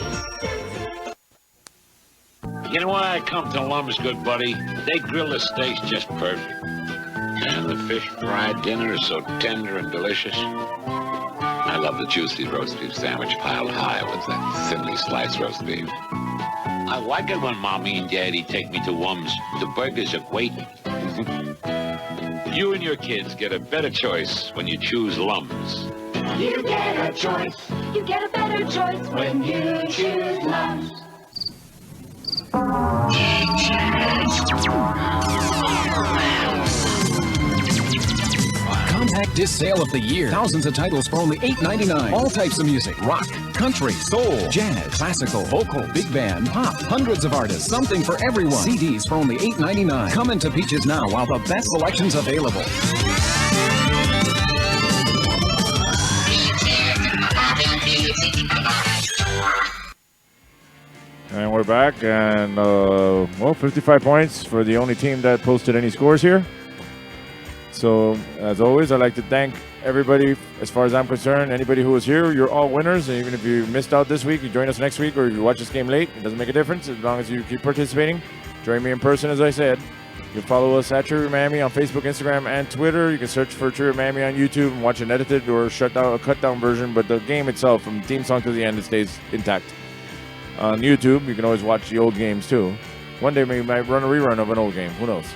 You know why I come to Lum's, good buddy? They grill the steaks just perfect. And the fish fried dinner is so tender and delicious. I love the juicy roast beef sandwich piled high with that thinly sliced roast beef. I like it when Mommy and Daddy take me to Lum's. The burgers are great. You and your kids get a better choice when you choose Lum's. You get a choice. You get a better choice when you choose Lum's. Compact disc sale of the year. Thousands of titles for only $8.99. All types of music. Rock, country, soul, jazz, classical, vocal, big band, pop. Hundreds of artists. Something for everyone. CDs for only $8.99. Come into Peaches now while the best selection's available. And we're back, and 55 points for the only team that posted any scores here. So, as always, I'd like to thank everybody. As far as I'm concerned, anybody who was here, you're all winners. And even if you missed out this week, you join us next week, or if you watch this game late, it doesn't make a difference as long as you keep participating. Join me in person, as I said. You can follow us at Trivia Miami on Facebook, Instagram, and Twitter. You can search for Trivia Miami on YouTube and watch an edited or cut down version. But the game itself, from theme song to the end, it stays intact. On YouTube, you can always watch the old games too. One day we might run a rerun of an old game. Who knows?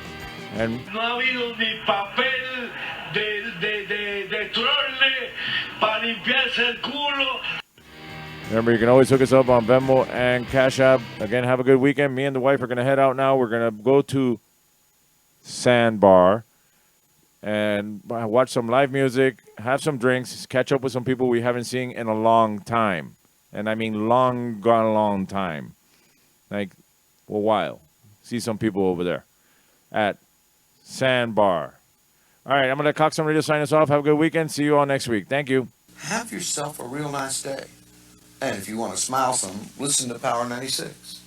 And No ha habido ni papel de trolle para limpiarse el culo. remember, you can always hook us up on Venmo and Cash App. Again, have a good weekend. Me and the wife are going to head out now. We're going to go to Sandbar and watch some live music, have some drinks, catch up with some people we haven't seen in a long time. And I mean long time. Like a while. See some people over there at Sandbar. All right, I'm going to let Coxsone Radio sign us off. Have a good weekend. See you all next week. Thank you. Have yourself a real nice day. And if you want to smile some, listen to Power 96.